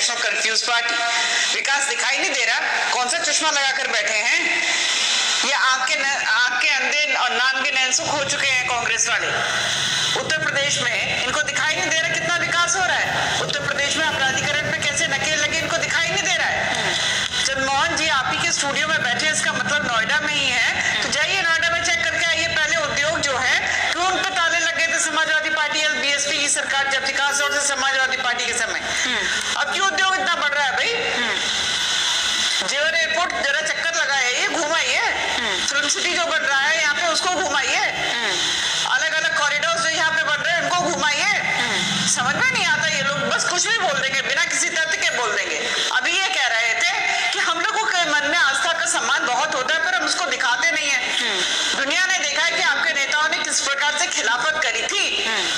National confuse party. विकास दिखाई नहीं दे रहा, कौन सा चश्मा लगाकर बैठे हैं? ये आंख के अंधे और नाम के नैनसुख हो चुके हैं कांग्रेस वाले। उत्तर प्रदेश में इनको दिखाई नहीं दे रहा कितना विकास हो रहा है। उत्तर प्रदेश में अपराधीकरण पे कैसे नकेल लगे इनको दिखाई नहीं दे रहा है। चंद्रमोहन जी आप ही के स्टूडियो में बैठे हैं, इसका मतलब नोएडा में ही है, तो जाइए नोएडा में चेक करके आइए। पहले उद्योग जो है क्यों उन पे ताले लग गए थे समाजवादी पार्टी और बीएसपी की सरकार जब विकास और समाजवादी पार्टी के समय। अब क्यों उद्योग इतना बढ़ रहा है भाई? जेवर एयरपोर्ट जरा चक्कर लगाइए, घुमाइए। फिल्म सिटी जो बन रहा है यहाँ पे उसको घुमाइए। अलग अलग कॉरिडोर जो यहाँ पे बन रहे हैं उनको घुमाइए। समझ में नहीं आता, ये लोग बस कुछ भी बोल देंगे, बिना किसी तथ्य के बोल देंगे। अभी ये कह रहे थे कि हम लोगों के मन में आस्था का सम्मान बहुत होता है पर हम उसको दिखाते नहीं है। दुनिया ने देखा है कि आपके नेताओं ने किस प्रकार से खिलाफत करी थी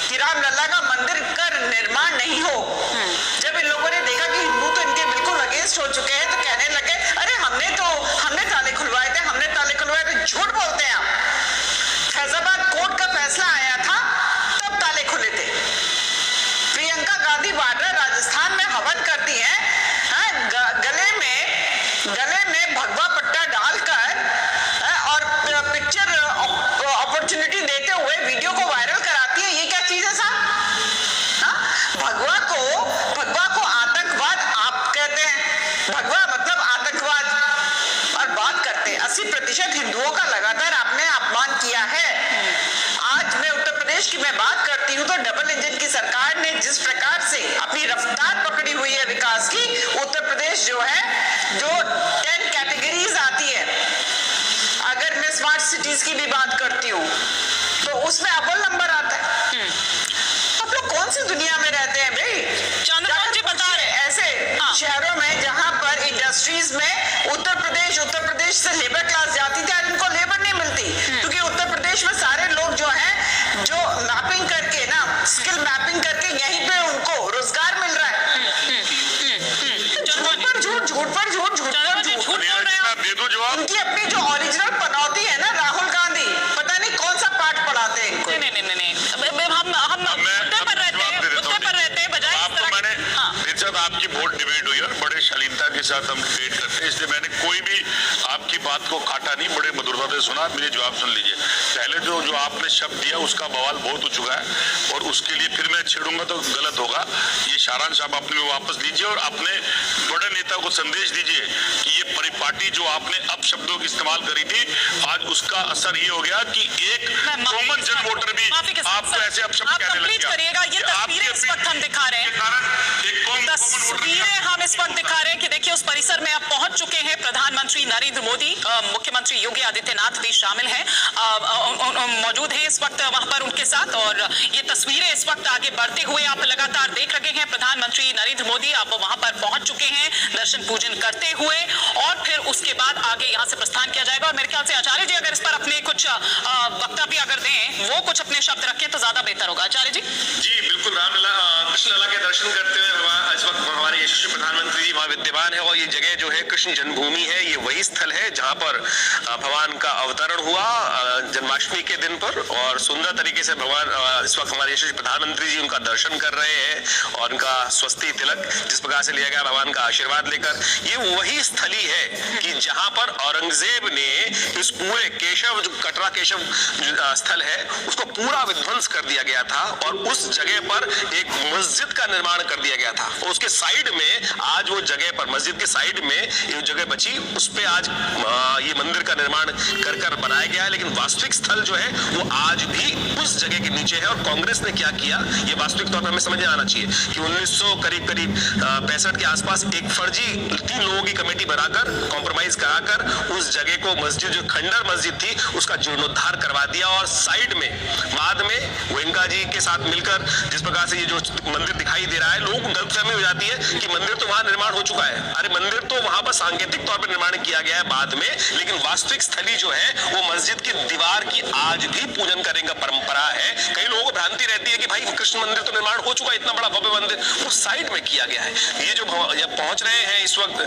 कि रामलला का मंदिर का निर्माण नहीं हो। जब इन लोगों ने देखा कि हिंदू तो इनके बिल्कुल अगेंस्ट हो चुके हैं तो कहने लगे अरे हमने ताले खुलवाए थे, हमने ताले खुलवाए थे। झूठ बोलते हैं आप। फैजाबाद कोर्ट का फैसला आया था तब ताले खुले थे। प्रियंका गांधी वाड्रा राजस्थान में हवन करती है, गले में भगवा पट्टा डालकर और पिक्चर अपॉर्चुनिटी देते हुए वीडियो को वायरल कराती है। ये क्या चीज है साहब? भगवा को आतंकवाद आप कहते हैं। भगवा मतलब आतंकवाद और बात करते हैं 80% हिंदुओं का लगातार आपने अपमान किया है। आज मैं उत्तर प्रदेश की मैं बात करती हूँ तो डबल इंजन की सरकार ने जिस प्रकार से अपनी रफ्तार पकड़ी हुई है विकास की, उत्तर प्रदेश जो है जो 10 कैटेगरीज आती है, अगर मैं स्मार्ट सिटीज की भी बात करती हूँ तो उसमें अव्वल नंबर आता है। आप लोग कौन सी दुनिया में रहते हैं भाई? चंद्रमोहन जी बता रहे ऐसे शहरों में जहां पर इंडस्ट्रीज में उत्तर प्रदेश से लेबर क्लास जाती थी, आज उनको लेबर नहीं मिलती क्योंकि उत्तर प्रदेश में सारे लोग जो हैं जो मैपिंग करके ना स्किल मैपिंग करके यहीं पे उनको रोजगार मिल रहा है। झूठ पर झूठ बोल रहे हैं। उनकी अपनी जो ओरिजिनल पनौती है ना राहुल गांधी, पता नहीं कौन सा पाठ पढ़ाते हैं इनको। नहीं हम रहते हैं बजाय आपकी वोट डिबेट हुई और बड़े शालीनता के साथ हम डिबेट करते हैं, इसलिए मैंने कोई भी आपकी बात को काटा नहीं, बड़े मधुरता से सुना। मेरे जवाब सुन लीजिए। पहले जो आपने शब्द दिया उसका बवाल बहुत हो चुका है और उसके लिए फिर मैं छेड़ूंगा तो गलत होगा। ये सारांश आप अपने में वापस लीजिए और अपने बड़े नेता को संदेश दीजिए कि ये परिपाटी जो आपने अपशब्दों की इस्तेमाल करी थी, आज उसका असर ये हो गया कि एक कॉमन जन वोटर भी आपको ऐसे अपशब्द कहने लग गया। तस्वीरें हम इस वक्त दिखा रहे हैं कि देखिए उस परिसर में अब पहुंच चुके हैं प्रधानमंत्री नरेंद्र मोदी, मुख्यमंत्री योगी आदित्यनाथ भी शामिल हैं, मौजूद हैं इस वक्त वहां पर उनके साथ। और ये तस्वीरें इस वक्त आगे बढ़ते हुए आप लगातार देख रहे हैं। प्रधानमंत्री नरेंद्र मोदी अब वहां पर पहुंच चुके हैं दर्शन पूजन करते हुए और फिर उसके बाद आगे यहाँ से प्रस्थान किया जाएगा। और मेरे ख्याल से आचार्य जी अगर इस पर अपने कुछ वक्तव्य अगर दें, वो कुछ अपने शब्द रखें तो ज्यादा बेहतर होगा। आचार्य जी। जी बिल्कुल, रामलला कृष्णलला के दर्शन करते हुए इस वक्त हमारे यशस्वी प्रधानमंत्री जी वहाँ विद्यमान है और ये जगह जो है कृष्ण जन्मभूमि है। ये वही स्थल है जहाँ पर भगवान का अवतरण हुआ जन्माष्टमी के दिन पर और सुंदर तरीके से भगवान इस वक्त हमारे यशस्वी प्रधानमंत्री जी उनका दर्शन कर रहे हैं और उनका स्वस्ति तिलक जिस प्रकार से लिया गया भगवान का आशीर्वाद लेकर। ये वही स्थली है कि जहाँ पर औरंगजेब ने इस पूरे केशव जो कटरा केशव स्थल है उसको पूरा विध्वंस कर दिया गया था और उस जगह पर एक मस्जिद का निर्माण कर दिया गया था। और उसके साइड में आज वो जगह पर मस्जिद के साइड में ये जगह बची, उस पे आज ये मंदिर का निर्माण कर बनाया गया है। लेकिन वास्तविक स्थल जो है वो आज भी उस जगह के नीचे है। और कांग्रेस ने क्या किया ये वास्तविक तौर पर हमें समझ में आना चाहिए कि 1900 करीब 65 के आसपास एक फर्जी 3 लोगों की कमेटी बनाकर कॉम्प्रोमाइज कराकर उस जगह को मस्जिद जो खंडर मस्जिद थी उसका जीर्णोद्धार करवा दिया। और साइड में बाद में गोयनका जी के साथ मिलकर जिस प्रकार से ये जो मंदिर दिखाई दे रहा है, लोग गलतफहमी हो जाती है कि मंदिर तो वहां निर्माण हो चुका है। अरे मंदिर तो वहां पर सांकेतिक तौर पर निर्माण किया गया है बाद में, लेकिन वास्तविक स्थली जो है वो मस्जिद की दीवार की आज भी पूजन करने का परंपरा है। कई लोगों को भ्रांति रहती है कि भाई कृष्ण मंदिर तो निर्माण हो चुका है, इतना बड़ा भव्य मंदिर वो साइड में किया गया है। ये जो पहुंच रहे हैं इस वक्त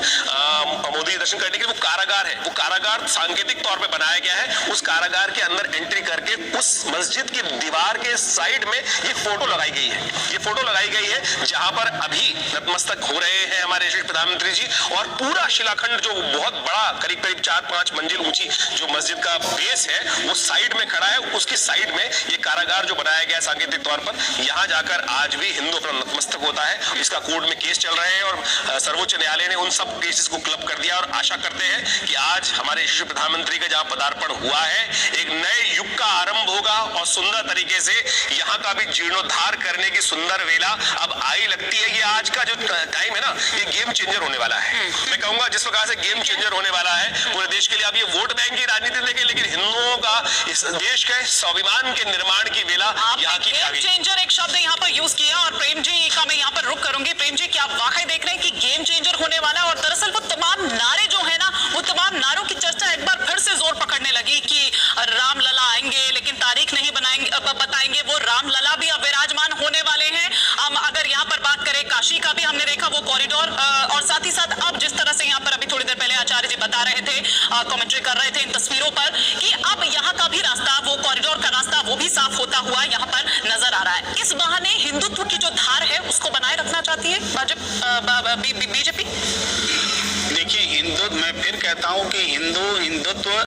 मोदी दर्शन बैठने के लिए वो कारागार है, वो कारागार सांकेतिक तौर पे बनाया गया है। उस कारागार के अंदर एंट्री करके उस मस्जिद की दीवार के साइड में ये फोटो लगाई गई है, ये फोटो लगाई गई है जहां पर अभी नतमस्तक हो रहे हैं हमारे यशस्वी प्रधानमंत्री जी। और पूरा शिलाखंड जो बहुत बड़ा करीब करीब 4-5 मंजिल ऊंची जो मस्जिद का बेस है वो साइड में खड़ा है। उसकी साइड में ये कारागार जो बनाया गया है सांकेतिक तौर पर, यहां जाकर आज भी हिंदू अपना नतमस्तक होता है। इसका कोर्ट में केस चल रहे हैं और सर्वोच्च न्यायालय ने उन सब केसेस को क्लब कर दिया और आशा करते हैं कि आज हमारे यशस्वी प्रधानमंत्री का जहां पदार्पण हुआ है एक नए युग का आरंभ होगा और सुंदर तरीके से यहां का भी जीर्णोद्धार करने की सुंदर वेला अब आई लगती है। ये आज का जो टाइम है ना, ये गेम चेंजर होने वाला है। मैं कहूंगा जिस प्रकार से गेम चेंजर होने वाला है पूरे देश के लिए। अब ये वोट बैंक की राजनीति लेकिन हिंदुओं का इस देश के स्वाभिमान के निर्माण की वेला यहाँ की गेम चेंजर एक शब्द यहाँ पर यूज किया और प्रेम जी का मैं यहाँ पर रुक करूंगी। प्रेम जी, क्या आप वाकई देख रहे हैं कि गेम चेंजर होने वाला है? और दरअसल वो तमाम नारे जो है ना, वो तमाम नारों की चर्चा एक बार फिर से जोर पकड़ने लगी कि रामलला आएंगे लेकिन तारीख नहीं बताएंगे। वो रामलला भी अब विराजमान होने वाले हैं। हम अगर यहाँ पर बात करें काशी का भी हमने देखा वो कॉरिडोर, और साथ ही साथ अब जिस तरह से यहाँ पर अभी थोड़ी देर पहले आचार्य जी बता रहे थे, कमेंट्री कर रहे थे इन तस्वीरों पर कि अब यहाँ का भी रास्ता, वो कॉरिडोर का रास्ता वो भी साफ होता हुआ यहाँ पर नजर आ रहा है। इस बहाने हिंदुत्व की जो धार है उसको बनाए रखना चाहती है बीजेपी। देखिए, मैं फिर कहता हूं कि हिंदुत्व